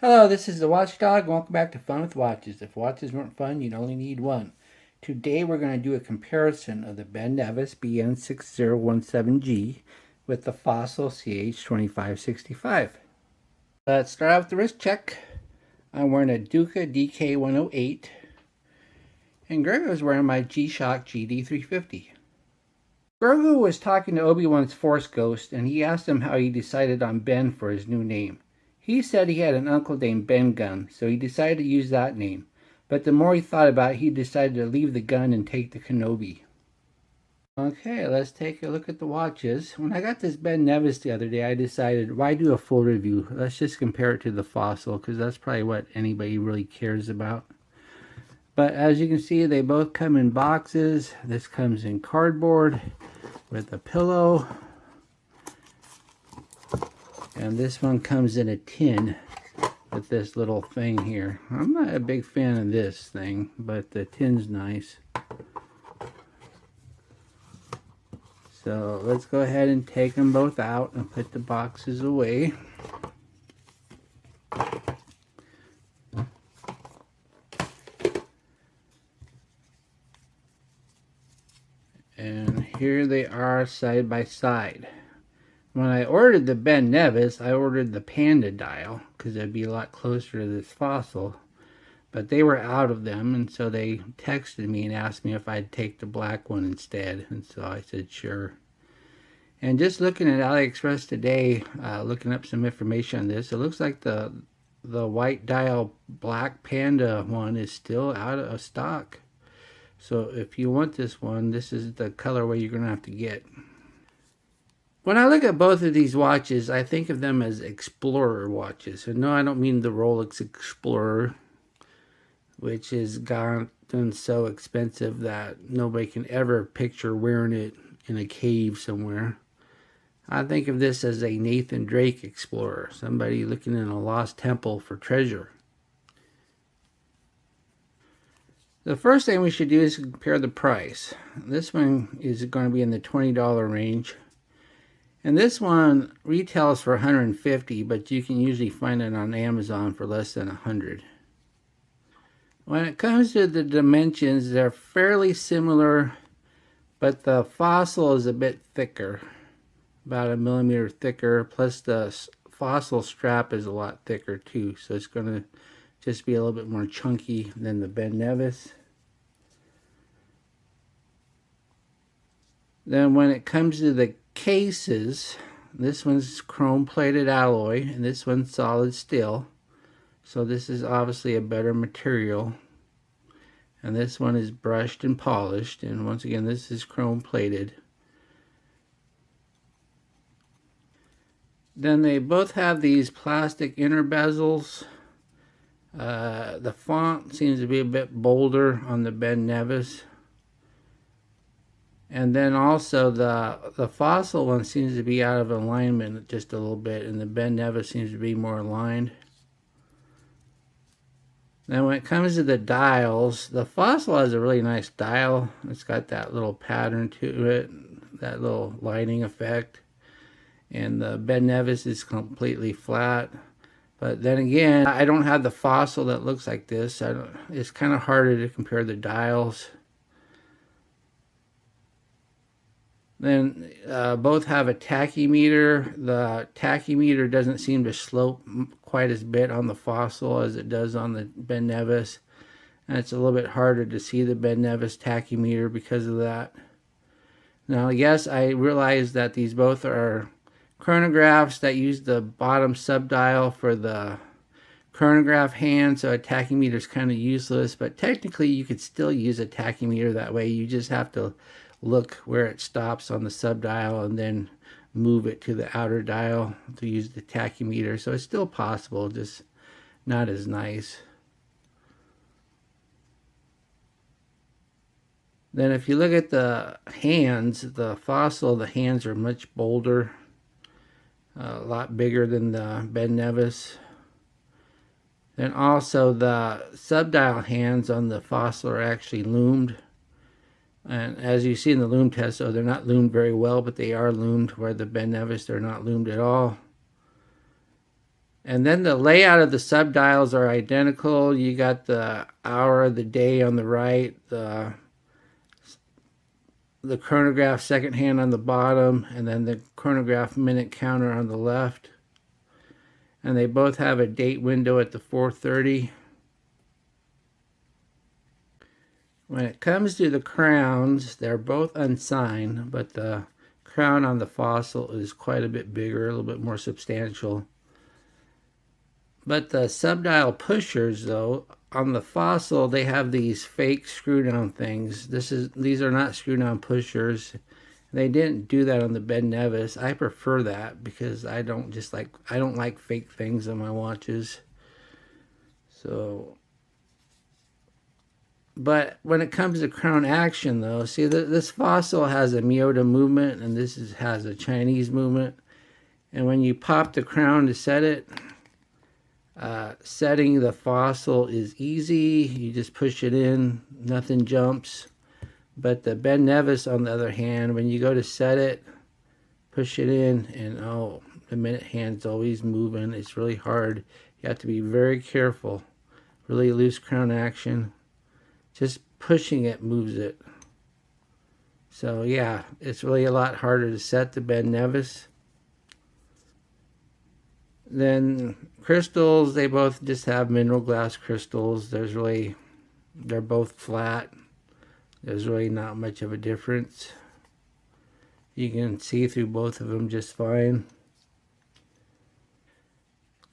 Hello, this is the Watchdog. Welcome back to Fun with Watches. If watches weren't fun, you'd only need one. Today we're going to do a comparison of the Ben Nevis BN6017G with the Fossil CH2565. Let's start out with the wrist check. I'm wearing a Duca DK108 and Grego's wearing my G-Shock GD350. Grogu was talking to Obi-Wan's Force Ghost and he asked him how he decided on Ben for his new name. He said he had an uncle named Ben Gunn, so he decided to use that name. But the more he thought about it, he decided to leave the gun and take the Kenobi. Okay, let's take a look at the watches. When I got this Ben Nevis the other day, I decided, why do a full review? Let's just compare it to the Fossil, because that's probably what anybody really cares about. But as you can see, they both come in boxes. This comes in cardboard with a pillow. And this one comes in a tin with this little thing here. I'm not a big fan of this thing, but the tin's nice. So let's go ahead and take them both out and put the boxes away. And here they are side by side. When I ordered the Ben Nevis, I ordered the Panda dial because it'd be a lot closer to this Fossil. But they were out of them, and so they texted me and asked me if I'd take the black one instead. And so I said sure. And just looking at AliExpress today, looking up some information on this, it looks like the white dial black Panda one is still out of stock. So if you want this one, this is the colorway you're going to have to get. When I look at both of these watches, I think of them as Explorer watches. And no, I don't mean the Rolex Explorer, which has gotten so expensive that nobody can ever picture wearing it in a cave somewhere. I think of this as a Nathan Drake Explorer, somebody looking in a lost temple for treasure. The first thing we should do is compare the price. This one is going to be in the $20 range. And this one retails for $150, but you can usually find it on Amazon for less than $100. When it comes to the dimensions, they're fairly similar, but the Fossil is a bit thicker, about 1 millimeter thicker, plus the Fossil strap is a lot thicker too, so it's going to just be a little bit more chunky than the Ben Nevis. Then when it comes to the cases, this one's chrome plated alloy and this one's solid steel, so this is obviously a better material. And this one is brushed and polished, and once again this is chrome plated. Then they both have these plastic inner bezels. The font seems to be a bit bolder on the Ben Nevis. And then also the Fossil one seems to be out of alignment just a little bit, and the Ben Nevis seems to be more aligned. Then when it comes to the dials, the Fossil has a really nice dial. It's got that little pattern to it, that little lighting effect. And the Ben Nevis is completely flat. But then again, I don't have the Fossil that looks like this. It's kind of harder to compare the dials. Then both have a tachymeter. The tachymeter doesn't seem to slope quite as bit on the Fossil as it does on the Ben Nevis. And it's a little bit harder to see the Ben Nevis tachymeter because of that. Now, yes, I realize that these both are chronographs that use the bottom subdial for the chronograph hand, so a tachymeter is kind of useless. But technically, you could still use a tachymeter that way. You just have to look where it stops on the subdial and then move it to the outer dial to use the tachymeter. So it's still possible, just not as nice. Then if you look at the hands, the Fossil, the hands are much bolder, a lot bigger than the Ben Nevis. Then also the subdial hands on the Fossil are actually loomed. And as you see in the loom test, so they're not loomed very well, but they are loomed, where the Ben Nevis, they're not loomed at all. And then the layout of the subdials are identical. You got the hour of the day on the right, the chronograph second hand on the bottom, and then the chronograph minute counter on the left. And they both have a date window at the 4:30. When it comes to the crowns, they're both unsigned, but the crown on the Fossil is quite a bit bigger, a little bit more substantial. But the subdial pushers, though, on the Fossil, they have these fake screw-down things. These are not screw-down pushers. They didn't do that on the Ben Nevis. I prefer that because I don't like fake things on my watches. So, but when it comes to crown action, though, see this Fossil has a Miyota movement, and this has a Chinese movement. And when you pop the crown to set it, setting the Fossil is easy. You just push it in, nothing jumps. But the Ben Nevis, on the other hand, when you go to set it, push it in, and oh, the minute hand's always moving. It's really hard. You have to be very careful. Really loose crown action. Just pushing it moves it. So yeah, it's really a lot harder to set the Ben Nevis. Then crystals, they both just have mineral glass crystals. They're both flat. There's really not much of a difference. You can see through both of them just fine.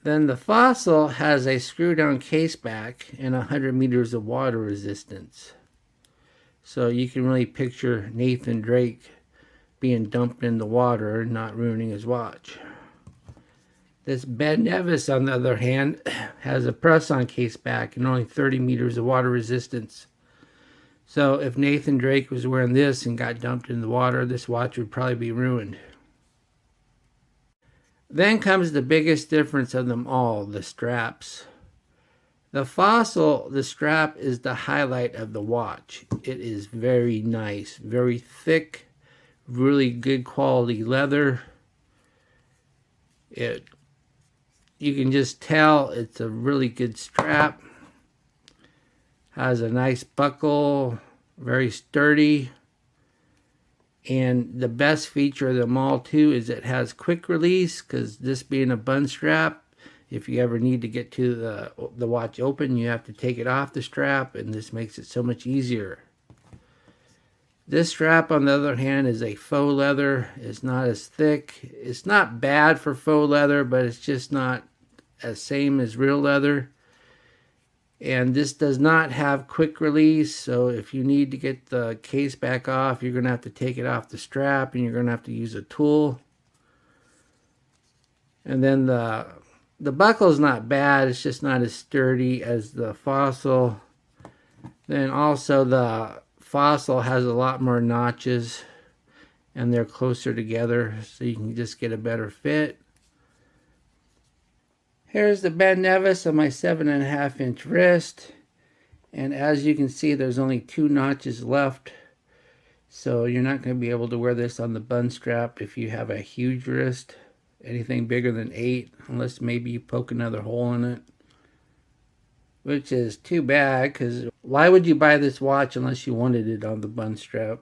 Then the Fossil has a screw-down case back and 100 meters of water resistance. So you can really picture Nathan Drake being dumped in the water and not ruining his watch. This Ben Nevis, on the other hand, has a press-on case back and only 30 meters of water resistance. So if Nathan Drake was wearing this and got dumped in the water, this watch would probably be ruined. Then comes the biggest difference of them all, the straps. The Fossil, the strap is the highlight of the watch. It is very nice, very thick, really good quality leather. You can just tell it's a really good strap. Has a nice buckle, very sturdy. And the best feature of them all too is it has quick release, because this being a bun strap, if you ever need to get to the watch open, you have to take it off the strap, and this makes it so much easier. This strap, on the other hand, is a faux leather. It's not as thick. It's not bad for faux leather, but it's just not as same as real leather. And this does not have quick release, so if you need to get the case back off, you're going to have to take it off the strap, and you're going to have to use a tool. And then the buckle is not bad, it's just not as sturdy as the Fossil. Then also the Fossil has a lot more notches, and they're closer together, so you can just get a better fit. Here's the Ben Nevis on my 7.5-inch wrist. And as you can see, there's only 2 notches left. So you're not going to be able to wear this on the bun strap if you have a huge wrist. Anything bigger than 8, unless maybe you poke another hole in it. Which is too bad, because why would you buy this watch unless you wanted it on the bun strap?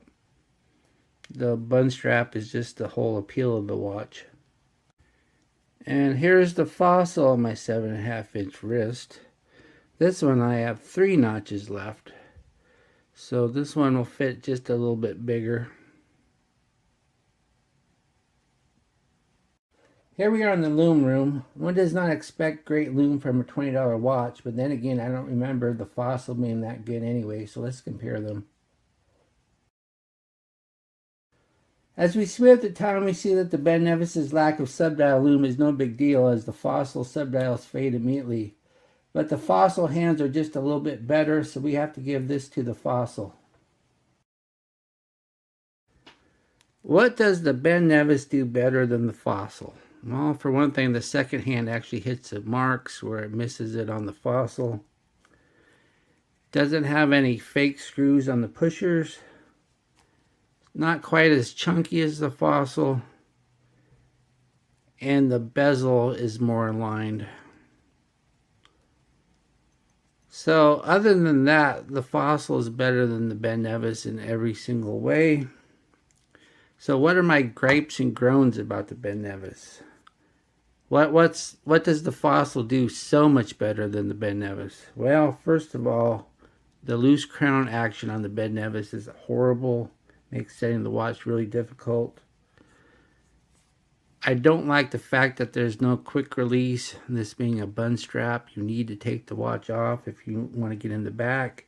The bun strap is just the whole appeal of the watch. And here's the Fossil on my 7.5-inch wrist. This one I have 3 notches left. So this one will fit just a little bit bigger. Here we are in the lume room. One does not expect great lume from a $20 watch, but then again, I don't remember the Fossil being that good anyway, so let's compare them. As we smooth the time, we see that the Ben Nevis's lack of subdial lume is no big deal, as the Fossil subdials fade immediately. But the Fossil hands are just a little bit better, so we have to give this to the Fossil. What does the Ben Nevis do better than the Fossil? Well, for one thing, the second hand actually hits the marks where it misses it on the Fossil. Doesn't have any fake screws on the pushers. Not quite as chunky as the Fossil. And the bezel is more aligned. So other than that, the Fossil is better than the Ben Nevis in every single way. So what are my gripes and groans about the Ben Nevis? What does the Fossil do so much better than the Ben Nevis? Well, first of all, the loose crown action on the Ben Nevis is horrible. Makes setting the watch really difficult. I don't like the fact that there's no quick release. This being a bun strap, you need to take the watch off if you want to get in the back.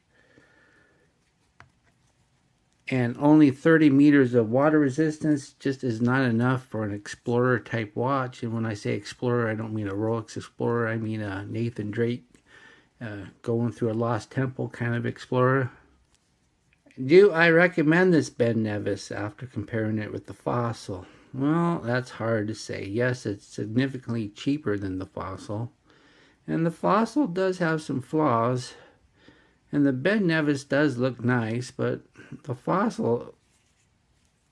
And only 30 meters of water resistance just is not enough for an Explorer type watch. And when I say Explorer, I don't mean a Rolex Explorer. I mean a Nathan Drake going through a lost temple kind of Explorer. Do I recommend this Ben Nevis after comparing it with the Fossil? Well, that's hard to say. Yes, it's significantly cheaper than the Fossil. And the Fossil does have some flaws. And the Ben Nevis does look nice, but the Fossil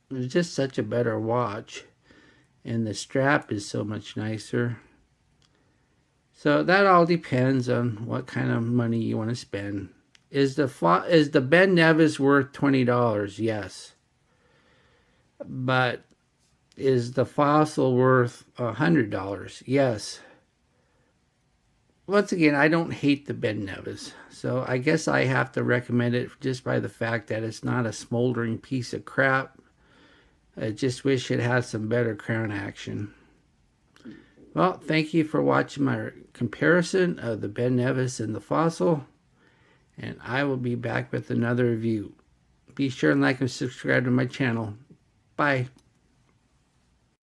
is just such a better watch. And the strap is so much nicer. So that all depends on what kind of money you want to spend. Is the Ben Nevis worth $20? Yes. But is the Fossil worth $100? Yes. Once again, I don't hate the Ben Nevis, so I guess I have to recommend it just by the fact that it's not a smoldering piece of crap. I just wish it had some better crown action. Well, thank you for watching my comparison of the Ben Nevis and the Fossil, and I will be back with another review. Be sure and like and subscribe to my channel. Bye.